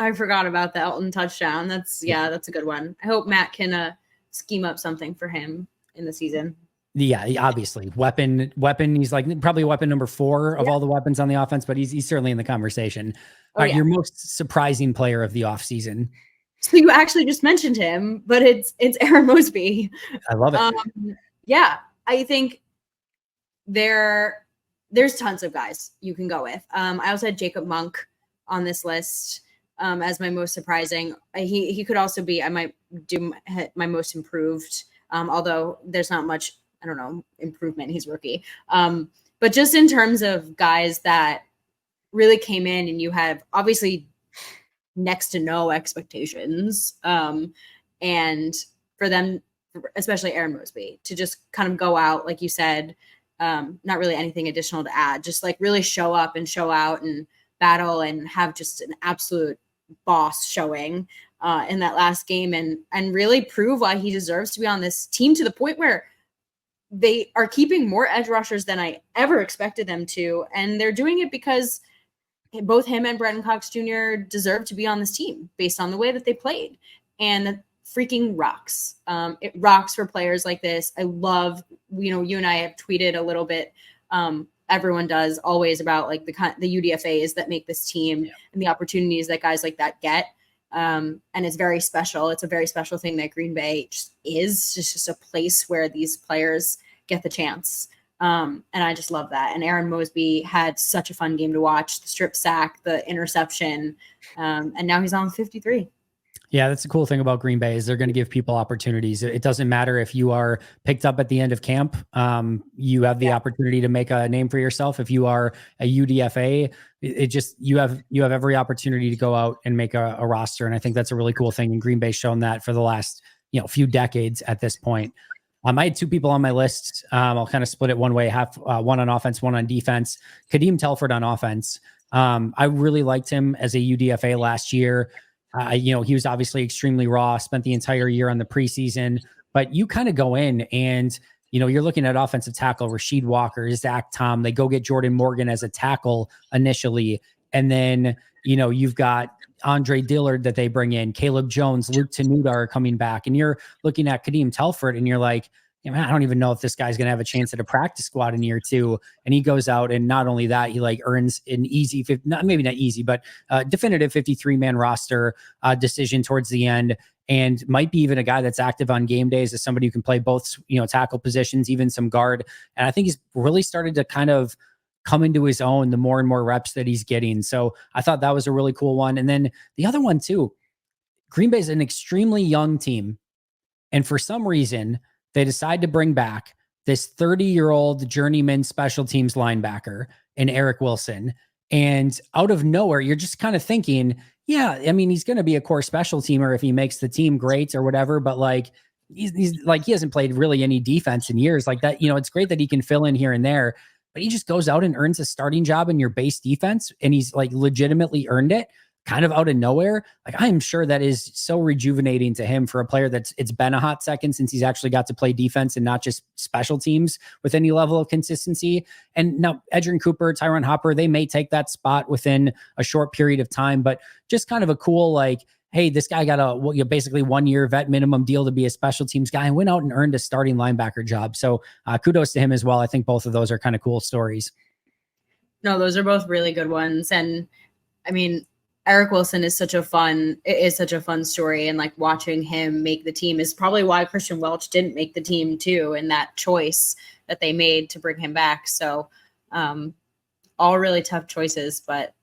Speaker 2: I forgot about the Elton touchdown. That's a good one. I hope Matt can scheme up something for him in the season.
Speaker 1: Yeah, obviously. Weapon. He's like probably weapon number 4 of all the weapons on the offense, but he's certainly in the conversation. All right, your most surprising player of the offseason.
Speaker 2: So you actually just mentioned him, but it's Aaron Mosby.
Speaker 1: I love it.
Speaker 2: Yeah, I think there's tons of guys you can go with. I also had Jacob Monk on this list as my most surprising. He could also be, I might do my most improved, although there's not much, I don't know, improvement. He's rookie. But just in terms of guys that really came in and you have obviously next to no expectations. And for them, especially Aaron Mosby, to just kind of go out, like you said, not really anything additional to add, just like really show up and show out and battle and have just an absolute boss showing in that last game, and really prove why he deserves to be on this team, to the point where they are keeping more edge rushers than I ever expected them to. And they're doing it because both him and Brenton Cox Jr. deserve to be on this team based on the way that they played. And freaking rocks. It rocks for players like this. I love, you and I have tweeted a little bit. Everyone does always about like the UDFAs that make this team and the opportunities that guys like that get. And it's very special. It's a very special thing that Green Bay just is. It's just a place where these players get the chance. And I just love that. And Aaron Mosby had such a fun game to watch, the strip sack, the interception. And now he's on 53.
Speaker 1: Yeah, that's the cool thing about Green Bay is they're going to give people opportunities. It doesn't matter if you are picked up at the end of camp. You have the opportunity to make a name for yourself. If you are a UDFA, you have every opportunity to go out and make a roster. And I think that's a really cool thing. And Green Bay's shown that for the last few decades at this point. I had two people on my list. I'll kind of split it one way, one on offense, one on defense. Kadeem Telford on offense. I really liked him as a UDFA last year. He was obviously extremely raw, spent the entire year on the preseason, but you kind of go in and, you're looking at offensive tackle, Rasheed Walker, Zach Tom, they go get Jordan Morgan as a tackle initially. And then, you've got Andre Dillard that they bring in, Caleb Jones, Luke Tenuta are coming back. And you're looking at Kadeem Telford and you're like, I don't even know if this guy's going to have a chance at a practice squad in year 2. And he goes out and not only that, he like earns an easy, maybe not easy, but definitive 53-man roster decision towards the end. And might be even a guy that's active on game days as somebody who can play both, tackle positions, even some guard. And I think he's really started to kind of come into his own the more and more reps that he's getting. So I thought that was a really cool one. And then the other one too, Green Bay is an extremely young team. And for some reason, they decide to bring back this 30-year-old journeyman special teams linebacker in Eric Wilson. And out of nowhere, you're just kind of thinking, he's going to be a core special teamer if he makes the team great or whatever. But like, he's like, he hasn't played really any defense in years like that. It's great that he can fill in here and there, but he just goes out and earns a starting job in your base defense. And he's like legitimately earned it kind of out of nowhere. Like, I'm sure that is so rejuvenating to him for a player it's been a hot second since he's actually got to play defense and not just special teams with any level of consistency. And now Edgerrin Cooper, Tyron Hopper, they may take that spot within a short period of time, but just kind of a cool, like, hey, this guy got a basically 1 year vet minimum deal to be a special teams guy and went out and earned a starting linebacker job. So kudos to him as well. I think both of those are kind of cool stories.
Speaker 2: No, those are both really good ones. And I mean, Eric Wilson is such a fun story. And like watching him make the team is probably why Christian Welch didn't make the team too. And that choice that they made to bring him back. So all really tough choices, but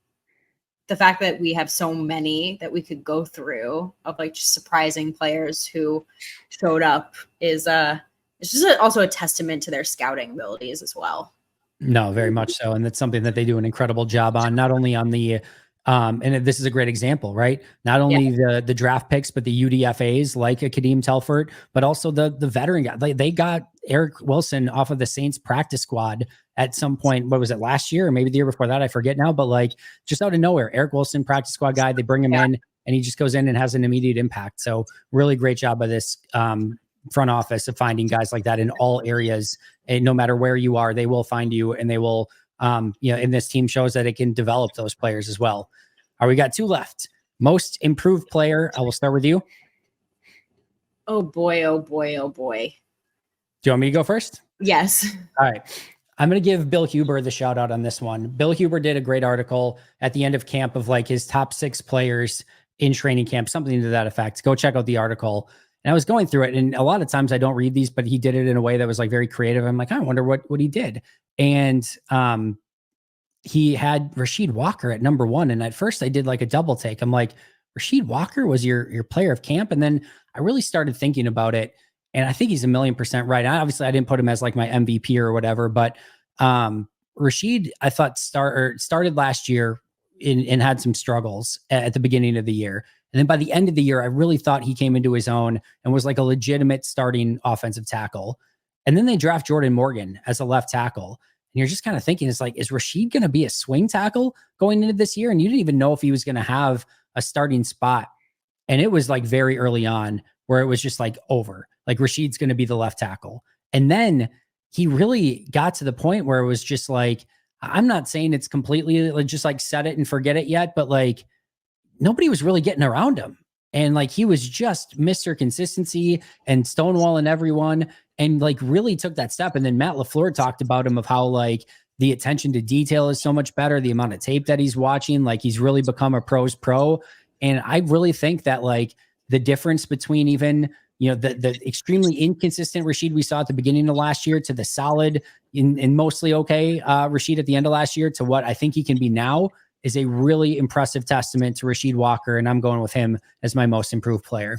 Speaker 2: the fact that we have so many that we could go through of like just surprising players who showed up is it's just also a testament to their scouting abilities as well.
Speaker 1: No, very much so. And that's something that they do an incredible job on, not only on the and this is a great example, right? Not only the draft picks, but the UDFAs like a Kadeem Telford, but also the veteran guy. They got Eric Wilson off of the Saints practice squad at some point. What was it, last year or maybe the year before that? I forget now, but like just out of nowhere, Eric Wilson practice squad guy, they bring him in and he just goes in and has an immediate impact. So really great job by this front office of finding guys like that in all areas. And no matter where you are, they will find you and they will, and this team shows that it can develop those players as well. All right, we got 2 left. Most improved player. I will start with you.
Speaker 2: Oh boy, oh boy, oh boy.
Speaker 1: Do you want me to go first?
Speaker 2: Yes.
Speaker 1: All right. I'm going to give Bill Huber the shout out on this one. Bill Huber did a great article at the end of camp of like his top 6 players in training camp, something to that effect. Go check out the article. And I was going through it, and a lot of times I don't read these, but he did it in a way that was like very creative. I'm like, I wonder what he did. And he had Rasheed Walker at number 1. And at first I did like a double take. I'm like, Rasheed Walker was your player of camp. And then I really started thinking about it. And I think he's 1,000,000% right. Obviously I didn't put him as like my MVP or whatever, but Rasheed, I thought started last year and had some struggles at the beginning of the year. And then by the end of the year, I really thought he came into his own and was like a legitimate starting offensive tackle. And then they draft Jordan Morgan as a left tackle. And you're just kind of thinking, it's like, is Rasheed going to be a swing tackle going into this year? And you didn't even know if he was going to have a starting spot. And it was like very early on where it was just like over, like Rasheed's going to be the left tackle. And then he really got to the point where it was just like, I'm not saying it's completely just like set it and forget it yet, but like nobody was really getting around him. And like he was just Mr. Consistency and stonewalling everyone and like really took that step. And then Matt LaFleur talked about him of how like the attention to detail is so much better, the amount of tape that he's watching, like he's really become a pro's pro. And I really think that like the difference between even, you know, the extremely inconsistent Rashid we saw at the beginning of last year to the solid and mostly okay Rashid at the end of last year to what I think he can be now is a really impressive testament to Rashid Walker, and I'm going with him as my most improved player.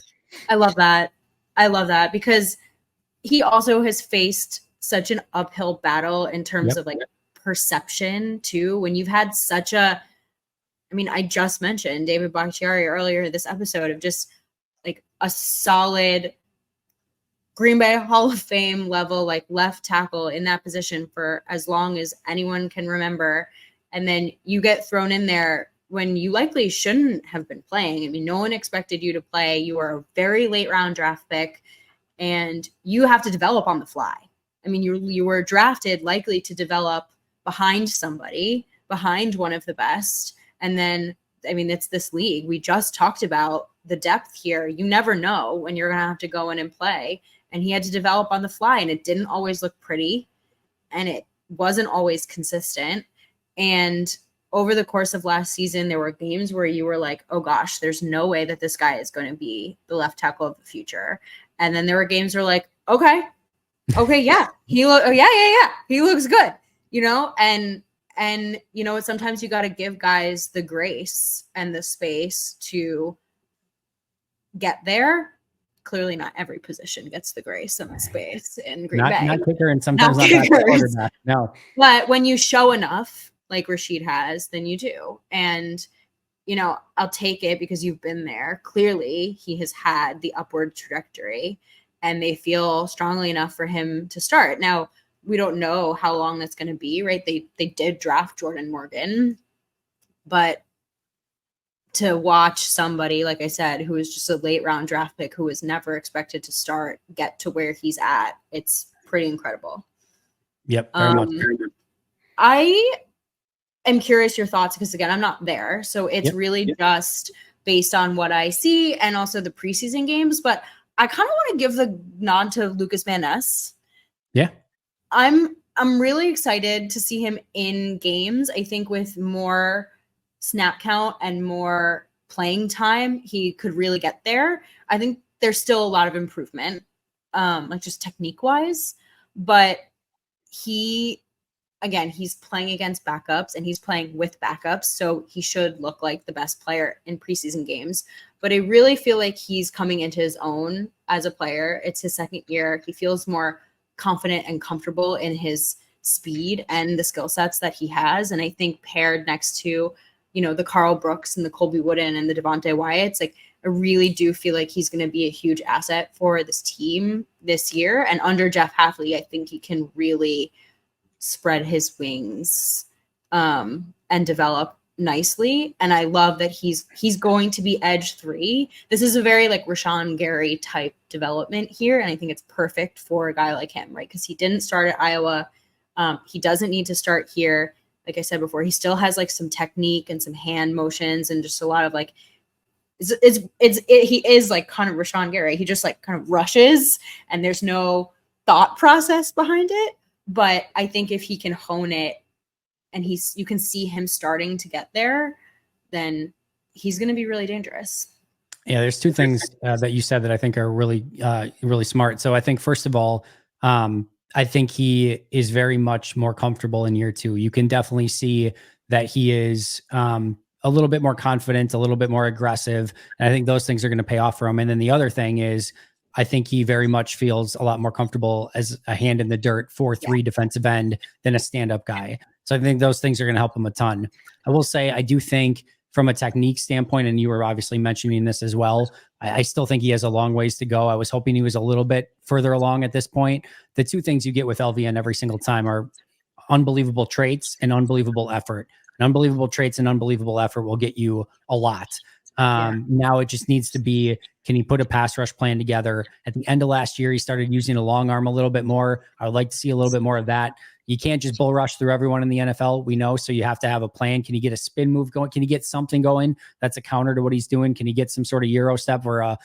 Speaker 2: I love that. I love that because he also has faced such an uphill battle in terms of like perception too. When you've had such a, I mean, I just mentioned David Bakhtiari earlier in this episode of just like a solid Green Bay Hall of Fame level, like left tackle in that position for as long as anyone can remember. And then you get thrown in there when you likely shouldn't have been playing. I mean, no one expected you to play. You were a very late round draft pick and you have to develop on the fly. I mean, you were drafted likely to develop behind somebody, behind one of the best. And then, I mean, it's this league. We just talked about the depth here. You never know when you're going to have to go in and play. And he had to develop on the fly and it didn't always look pretty and it wasn't always consistent. And over the course of last season, there were games where you were like, oh gosh, there's no way that this guy is going to be the left tackle of the future. And then there were games where like, okay, yeah, he looks good, you know? And you know, sometimes you got to give guys the grace and the space to get there. Clearly not every position gets the grace and the space in Green Bay.
Speaker 1: Not kicker and sometimes not quarterback. No.
Speaker 2: But when you show enough, like Rashid has, then you do. And, you know, I'll take it because you've been there. Clearly, he has had the upward trajectory and they feel strongly enough for him to start. Now, we don't know how long that's going to be, right? They did draft Jordan Morgan, but to watch somebody, like I said, who is just a late round draft pick who was never expected to start, get to where he's at, it's pretty incredible.
Speaker 1: Yep, very much.
Speaker 2: I am curious your thoughts because, again, I'm not there. So it's really just based on what I see and also the preseason games. But I kind of want to give the nod to Lucas Van Ness.
Speaker 1: Yeah.
Speaker 2: I'm really excited to see him in games. I think with more snap count and more playing time, he could really get there. I think there's still a lot of improvement, like just technique wise, but he's playing against backups and he's playing with backups. So he should look like the best player in preseason games, but I really feel like he's coming into his own as a player. It's his second year. He feels more confident and comfortable in his speed and the skill sets that he has. And I think paired next to, you know, the Carl Brooks and the Colby Wooden and the Devontae Wyatts, like I really do feel like he's going to be a huge asset for this team this year. And under Jeff Hafley, I think he can really spread his wings and develop nicely. And I love that he's going to be edge 3. This is a very like Rashawn Gary type development here. And I think it's perfect for a guy like him, right? Because he didn't start at Iowa. He doesn't need to start here. Like I said before, he still has like some technique and some hand motions and just a lot of like, he is like kind of Rashawn Gary. He just like kind of rushes and there's no thought process behind it. But I think if he can hone it and you can see him starting to get there, then he's going to be really dangerous.
Speaker 1: Yeah, there's two things that you said that I think are really, really smart. So I think first of all, I think he is very much more comfortable in year 2. You can definitely see that he is a little bit more confident, a little bit more aggressive. And I think those things are going to pay off for him. And then the other thing is, I think he very much feels a lot more comfortable as a hand in the dirt 4-3 defensive end than a stand-up guy. So I think those things are going to help him a ton. I will say, I do think from a technique standpoint, and you were obviously mentioning this as well, I still think he has a long ways to go. I was hoping he was a little bit further along at this point. The two things you get with LVN every single time are unbelievable traits and unbelievable effort. And unbelievable traits and unbelievable effort will get you a lot. Now it just needs to be Can he put a pass rush plan together? At the end of last year, he started using a long arm a little bit more. I would like to see a little bit more of that. You can't just bull rush through everyone in the NFL, we know. So you have to have a plan. Can he get a spin move going? Can he get something going that's a counter to what he's doing? Can he get some sort of Euro step or a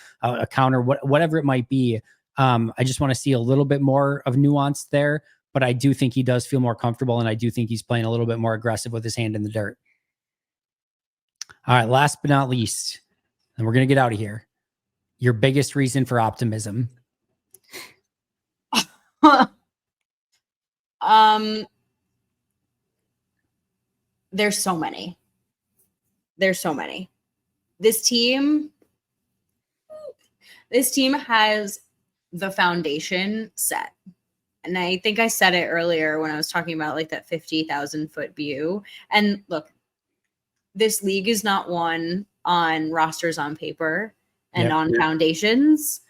Speaker 1: counter, whatever it might be? I just want to see a little bit more of nuance there. But I do think he does feel more comfortable, and I do think he's playing a little bit more aggressive with his hand in the dirt. All right, last but not least, and we're going to get out of here. Your biggest reason for optimism?
Speaker 2: There's so many. This team has the foundation set. And I think I said it earlier when I was talking about like that 50,000 foot view. And look, this league is not won on rosters on paper and on foundations,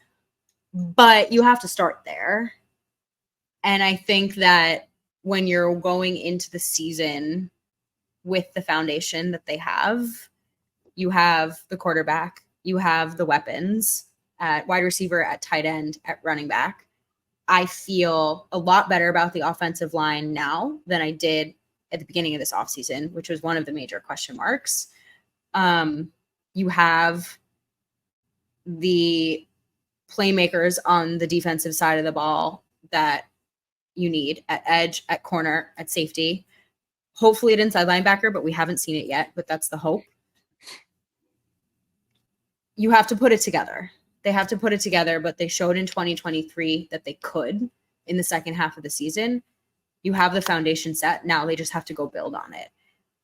Speaker 2: but you have to start there. And I think that when you're going into the season with the foundation that they have, you have the quarterback, you have the weapons at wide receiver, at tight end, at running back. I feel a lot better about the offensive line now than I did at the beginning of this offseason, which was one of the major question marks. You have the playmakers on the defensive side of the ball that you need at edge, at corner, at safety, hopefully at inside linebacker, but we haven't seen it yet, but that's the hope. You have to put it together. They have to put it together, but they showed in 2023 that they could in the second half of the season. You have the foundation set. Now they just have to go build on it.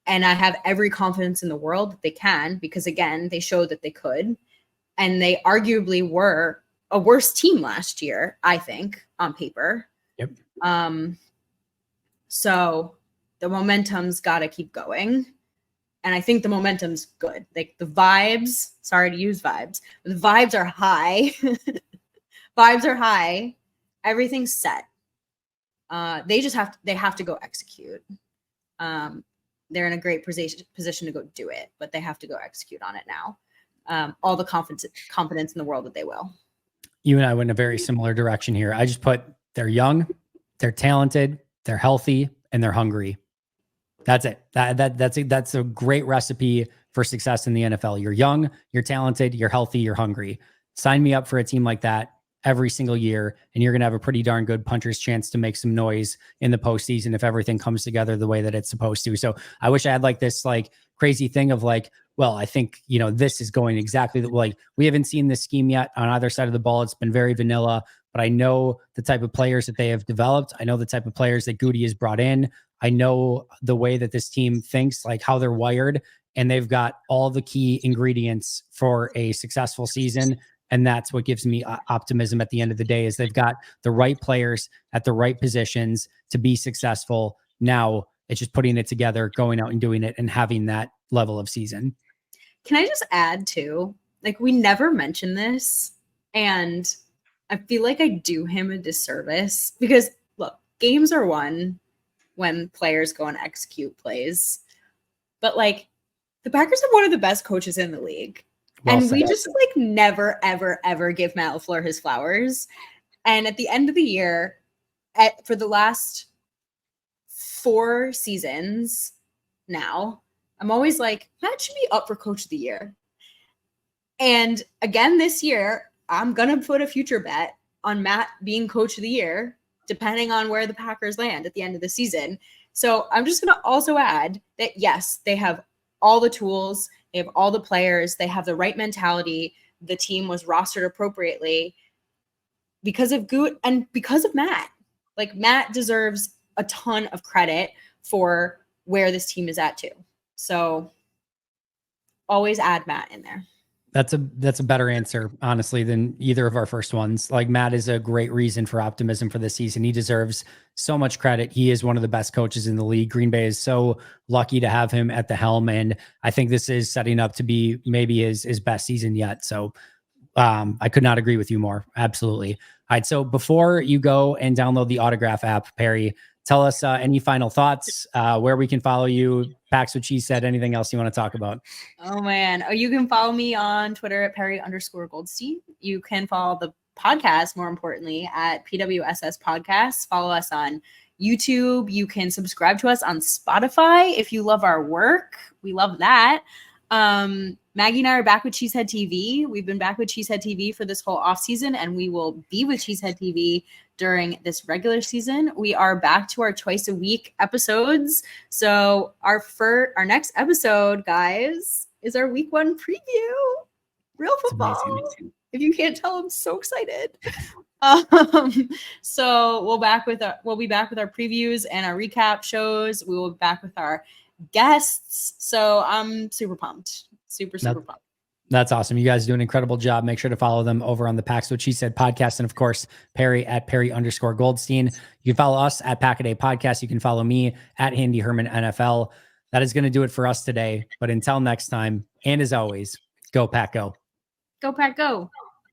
Speaker 2: And I have every confidence in the world that they can, because again, they showed that they could. And they arguably were a worse team last year, I think, on paper.
Speaker 1: Yep.
Speaker 2: So the momentum's got to keep going. And I think the momentum's good. Like the vibes, sorry to use vibes, but the vibes are high. Vibes are high. Everything's set. They have to go execute. They're in a great position to go do it, but they have to go execute on it now. All the confidence in the world that they will.
Speaker 1: You and I went in a very similar direction here. I just put they're young, they're talented, they're healthy, and they're hungry. That's it. That's a great recipe for success in the NFL. You're young, you're talented, you're healthy, you're hungry. Sign me up for a team like that every single year, and you're going to have a pretty darn good puncher's chance to make some noise in the postseason if everything comes together the way that it's supposed to. So I wish I had like this like crazy thing of like, well, I think, this is going exactly like we haven't seen this scheme yet on either side of the ball. It's been very vanilla, but I know the type of players that they have developed. I know the type of players that Goody has brought in. I know the way that this team thinks, like how they're wired, and they've got all the key ingredients for a successful season. And that's what gives me optimism at the end of the day, is they've got the right players at the right positions to be successful. Now it's just putting it together, going out and doing it, and having that level of season.
Speaker 2: Can I just add too, like we never mention this, and I feel like I do him a disservice because look, games are won when players go and execute plays. But like the Packers have one of the best coaches in the league. Well, and we just like never, ever, ever give Matt LaFleur his flowers. And at the end of the year, for the last 4 seasons now, I'm always like, Matt should be up for coach of the year. And again, this year, I'm going to put a future bet on Matt being coach of the year, depending on where the Packers land at the end of the season. So I'm just going to also add that, yes, they have all the tools. They have all the players. They have the right mentality. The team was rostered appropriately because of Goot and because of Matt. Like Matt deserves a ton of credit for where this team is at too. So always add Matt in there.
Speaker 1: That's a better answer, honestly, than either of our first ones. Like Matt is a great reason for optimism for this season. He deserves so much credit. He is one of the best coaches in the league. Green Bay is so lucky to have him at the helm. And I think this is setting up to be maybe his best season yet. So I could not agree with you more. Absolutely. All right. So before you go and download the Autograph app, Perri, tell us any final thoughts, where we can follow you, Packs What She Said, anything else you want to talk about.
Speaker 2: Oh man. Oh, you can follow me on Twitter at Perri_Goldstein. You can follow the podcast, more importantly, at PWSS Podcasts. Follow us on YouTube. You can subscribe to us on Spotify if you love our work. We love that. Maggie and I are back with Cheesehead TV. We've been back with Cheesehead TV for this whole off season, and we will be with Cheesehead TV during this regular season. We are back to our twice a week episodes. So our next episode, guys, is our week 1 preview. Real football. Amazing. If you can't tell, I'm so excited. So we'll be back with our previews and our recap shows. We will be back with our guests. So I'm super pumped. Super pumped.
Speaker 1: That's awesome. You guys do an incredible job. Make sure to follow them over on the Packs What She Said podcast. And of course, Perri at Perri_Goldstein. You can follow us at PackADay Podcast. You can follow me at Handy Herman NFL. That is going to do it for us today. But until next time, and as always, go Pack Go.
Speaker 2: Go Pack Go.